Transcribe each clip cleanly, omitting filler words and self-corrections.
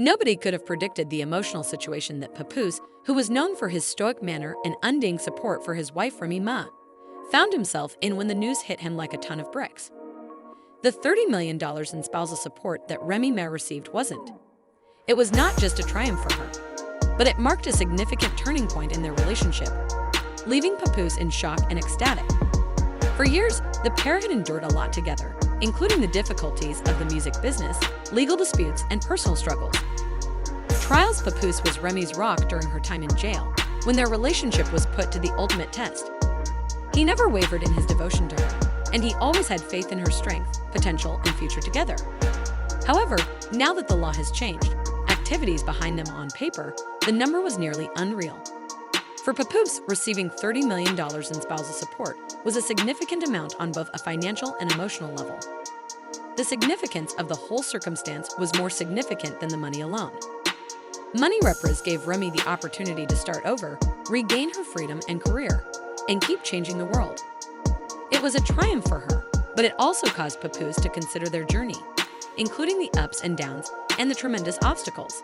Nobody could have predicted the emotional situation that Papoose, who was known for his stoic manner and undying support for his wife Remy found himself in when the news hit him like a ton of bricks. The $30 million in spousal support that Remy received wasn't. It was not just a triumph for her, but it marked a significant turning point in their relationship, leaving Papoose in shock and ecstatic. For years, the pair had endured a lot together, including the difficulties of the music business, legal disputes, and personal struggles. Trials Papoose was Remy's rock during her time in jail, when their relationship was put to the ultimate test. He never wavered in his devotion to her, and he always had faith in her strength, potential, and future together. However, now that the law has changed, activities behind them on paper, the number was nearly unreal. For Papoose, receiving $30 million in spousal support was a significant amount on both a financial and emotional level. The significance of the whole circumstance was more significant than the money alone. Money reprise gave Remy the opportunity to start over, regain her freedom and career, and keep changing the world. It was a triumph for her, but it also caused Papoose to consider their journey, including the ups and downs and the tremendous obstacles.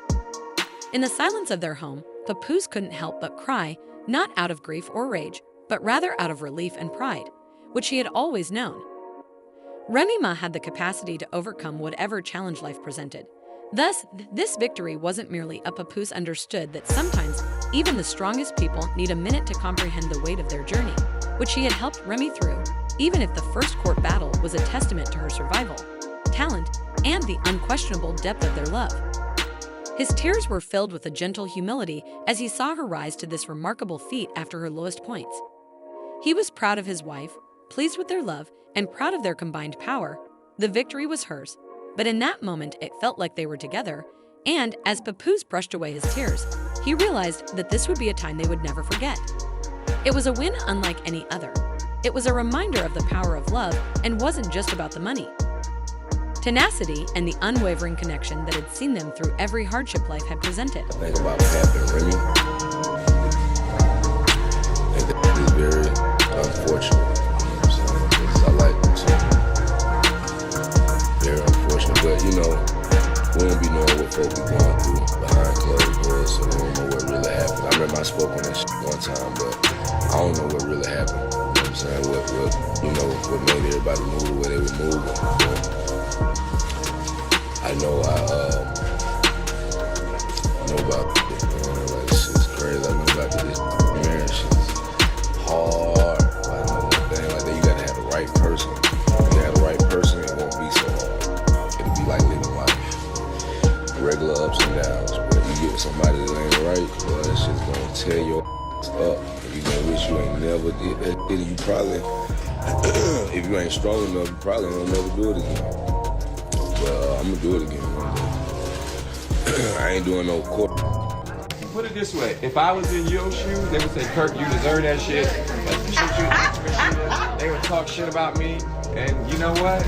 In the silence of their home, Papoose couldn't help but cry, not out of grief or rage, but rather out of relief and pride, which he had always known. Remy had the capacity to overcome whatever challenge life presented. Thus, this victory wasn't merely a Papoose understood that sometimes even the strongest people need a minute to comprehend the weight of their journey, which he had helped Remy through, even if the first court battle was a testament to her survival, talent, and the unquestionable depth of their love. His tears were filled with a gentle humility as he saw her rise to this remarkable feat after her lowest points. He was proud of his wife, pleased with their love, and proud of their combined power. The victory was hers, but in that moment it felt like they were together, and as Papoose brushed away his tears, he realized that this would be a time they would never forget. It was a win unlike any other. It was a reminder of the power of love and wasn't just about the money. Tenacity and the unwavering connection that had seen them through every hardship life had presented. I think about what happened to Remy. I think that is very unfortunate. Because I like them too. Very unfortunate, but we don't be knowing what folk be going through behind closed doors, so we don't know what really happened. I remember I spoke on this one time, but I don't know what really happened. You know what I'm saying? What made everybody move the way they were moving. I know about it, man. Like, shit's crazy. I know about this marriage shit's hard. I know one thing, like that, you gotta have the right person. If you have the right person, it won't be so hard. It'll be like living life. Regular ups and downs. But you get with somebody that ain't right, well, that shit's gonna tear your up. And you gonna wish you ain't never did that shit, and you probably, if you ain't strong enough, you probably ain't gonna never do it again. But I'm gonna do it again one day. I ain't doing no court. Put it this way, if I was in your shoes, they would say, Kirk, you deserve that shit. They would talk shit about me. And you know what?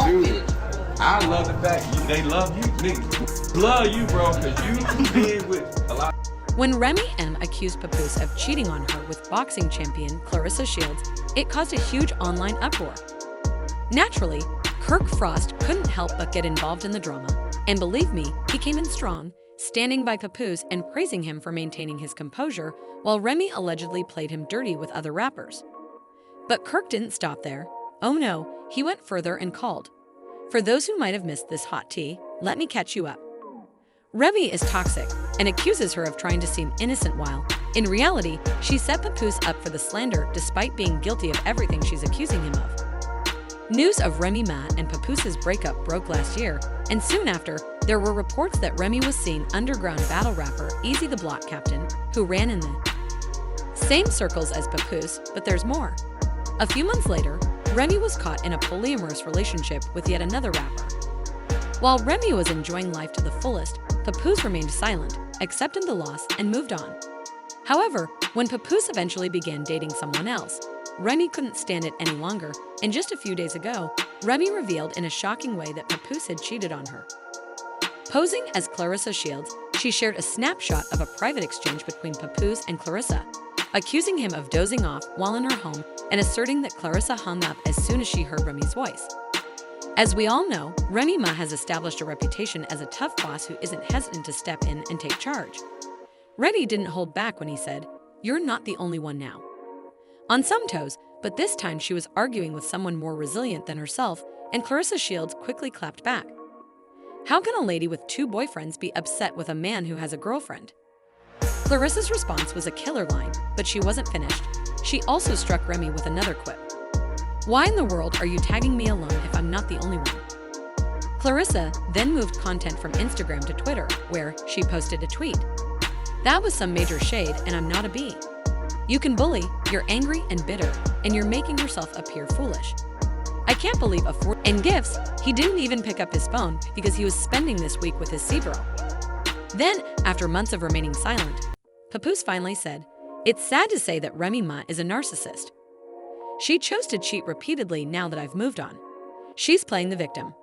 Dude, I love the fact they love you. Niggas love you, bro, because you did with a lot. When Remy accused Papoose of cheating on her with boxing champion Clarissa Shields, it caused a huge online uproar. Naturally, Kirk Frost couldn't help but get involved in the drama, and believe me, he came in strong, standing by Papoose and praising him for maintaining his composure while Remy allegedly played him dirty with other rappers. But Kirk didn't stop there. Oh no, he went further and called, "For those who might have missed this hot tea, let me catch you up." Remy is toxic and accuses her of trying to seem innocent while, in reality, she set Papoose up for the slander despite being guilty of everything she's accusing him of. News of Remy and Papoose's breakup broke last year, and soon after, there were reports that Remy was seeing underground battle rapper Easy the Block Captain, who ran in the same circles as Papoose, but there's more. A few months later, Remy was caught in a polyamorous relationship with yet another rapper. While Remy was enjoying life to the fullest, Papoose remained silent, accepted the loss, and moved on. However, when Papoose eventually began dating someone else, Remy couldn't stand it any longer, and just a few days ago, Remy revealed in a shocking way that Papoose had cheated on her. Posing as Clarissa Shields, she shared a snapshot of a private exchange between Papoose and Clarissa, accusing him of dozing off while in her home and asserting that Clarissa hung up as soon as she heard Remy's voice. As we all know, Remy Ma has established a reputation as a tough boss who isn't hesitant to step in and take charge. Remy didn't hold back when he said, "You're not the only one now." On some toes, but this time she was arguing with someone more resilient than herself, and Clarissa Shields quickly clapped back. How can a lady with 2 boyfriends be upset with a man who has a girlfriend? Clarissa's response was a killer line, but she wasn't finished. She also struck Remy with another quip. "Why in the world are you tagging me alone if I'm not the only one?" Clarissa then moved content from Instagram to Twitter, where she posted a tweet. "That was some major shade, and I'm not a bee. You can bully, you're angry and bitter, and you're making yourself appear foolish. I can't believe in gifts, he didn't even pick up his phone because he was spending this week with his C-bro." Then, after months of remaining silent, Papoose finally said, "It's sad to say that Remy Ma is a narcissist. She chose to cheat repeatedly now that I've moved on. She's playing the victim.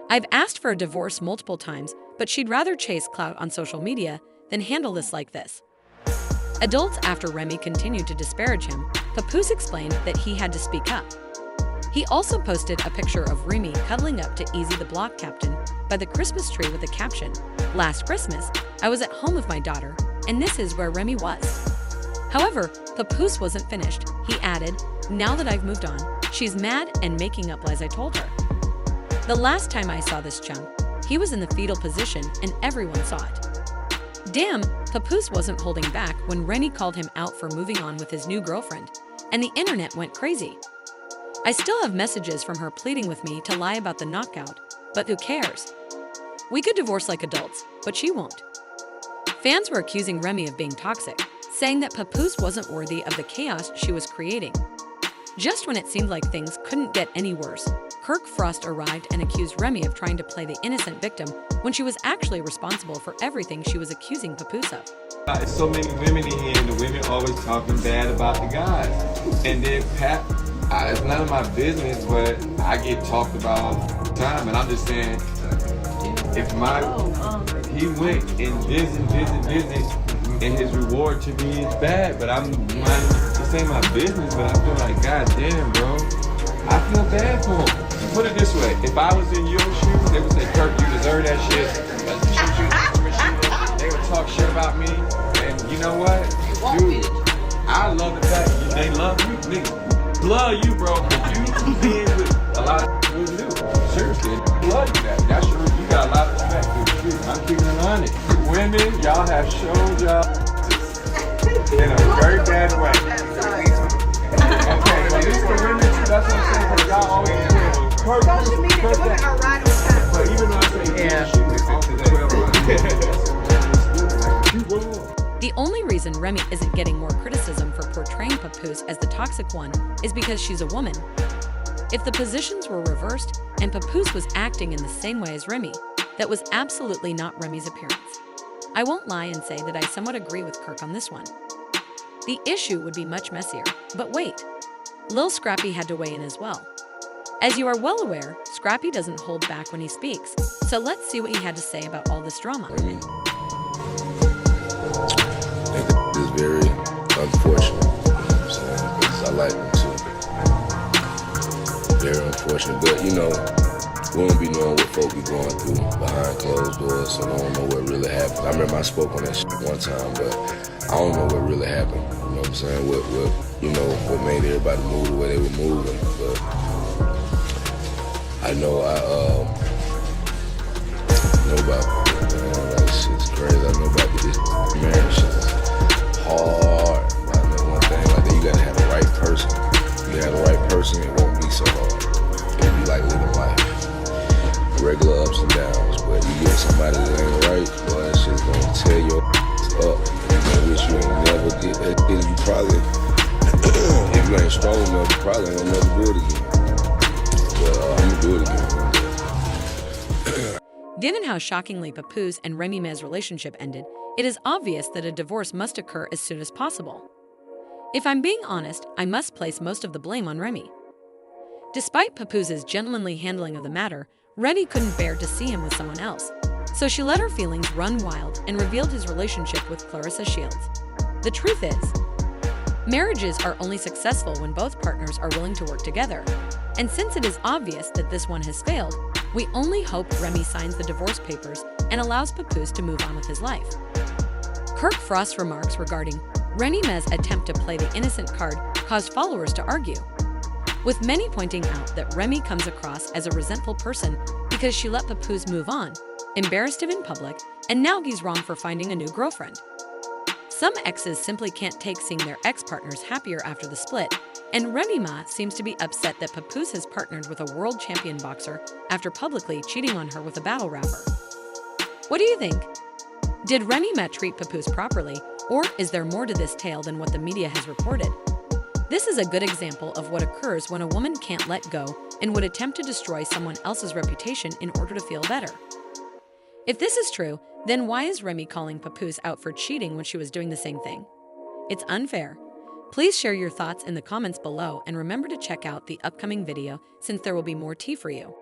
I've asked for a divorce multiple times, but she'd rather chase clout on social media than handle this like this." Adults after Remy continued to disparage him, Papoose explained that he had to speak up. He also posted a picture of Remy cuddling up to Easy the Block Captain by the Christmas tree with the caption, "Last Christmas, I was at home with my daughter, and this is where Remy was." However, Papoose wasn't finished. He added, "Now that I've moved on, she's mad and making up lies I told her. The last time I saw this chump, he was in the fetal position and everyone saw it." Damn, Papoose wasn't holding back when Remy called him out for moving on with his new girlfriend, and the internet went crazy. "I still have messages from her pleading with me to lie about the knockout, but who cares? We could divorce like adults, but she won't." Fans were accusing Remy of being toxic, saying that Papoose wasn't worthy of the chaos she was creating. Just when it seemed like things couldn't get any worse, Kirk Frost arrived and accused Remy of trying to play the innocent victim when she was actually responsible for everything she was accusing Papoose of. There's so many women in here, and the women always talking bad about the guys. And then it's none of my business, but I get talked about all the time, and I'm just saying, if he went and visit, and his reward to me is bad, but this ain't my business, but I feel like, God damn, bro, I feel bad for him. Put it this way, if I was in your shoes, they would say, "Kirk, you deserve that shit." They would talk shit about me, and you know what? Dude, I love the fact that they love you, nigga. Love you, bro, because you been with a lot of people who do. Seriously, love you that. That's your, you got a lot of respect for the street. I'm keeping it on it. Women, y'all have shown y'all in a very bad way. Okay, well, at least the women too, that's what I'm saying, because y'all always do it. Social media, the women are right on time. But even though I say you wrong. The only reason Remy isn't getting more criticism for portraying Papoose as the toxic one is because she's a woman. If the positions were reversed and Papoose was acting in the same way as Remy, that was absolutely not Remy's appearance. I won't lie and say that I somewhat agree with Kirk on this one. The issue would be much messier, but wait, Lil Scrappy had to weigh in as well. As you are well aware, Scrappy doesn't hold back when he speaks, so let's see what he had to say about all this drama. I think it's very unfortunate, you know what I'm saying, because I like them too. Very unfortunate, but you know, we don't be knowing what folk be going through behind closed doors, so I don't know what really happened. I remember I spoke on that shit one time, but I don't know what really happened, you know what I'm saying, what made everybody move the way they were moving, but I know about that shit's crazy. I know about this marriage shit is hard. But I know one thing, like that, you gotta have the right person. You have the right person, it won't be so hard. It'll be like living life. Regular ups and downs, but you get somebody that ain't right, boy, that shit's gonna tear your up. You know, wish you ain't never get that shit. You probably, if you ain't strong enough, you probably ain't gonna never do it again. But I'm gonna do it again. Given how shockingly Papoose and Remy Ma's relationship ended, it is obvious that a divorce must occur as soon as possible. If I'm being honest, I must place most of the blame on Remy. Despite Papoose's gentlemanly handling of the matter, Remy couldn't bear to see him with someone else, so she let her feelings run wild and revealed his relationship with Clarissa Shields. The truth is, Marriages are only successful when both partners are willing to work together. And since it is obvious that this one has failed, we only hope Remy signs the divorce papers and allows Papoose to move on with his life. Kirk Frost's remarks regarding Remy's attempt to play the innocent card caused followers to argue, with many pointing out that Remy comes across as a resentful person because she let Papoose move on, embarrassed him in public, and now he's wrong for finding a new girlfriend. Some exes simply can't take seeing their ex-partners happier after the split, and Remy seems to be upset that Papoose has partnered with a world champion boxer after publicly cheating on her with a battle rapper. What do you think? Did Remy treat Papoose properly, or is there more to this tale than what the media has reported? This is a good example of what occurs when a woman can't let go and would attempt to destroy someone else's reputation in order to feel better. If this is true, then why is Remy calling Papoose out for cheating when she was doing the same thing? It's unfair. Please share your thoughts in the comments below and remember to check out the upcoming video since there will be more tea for you.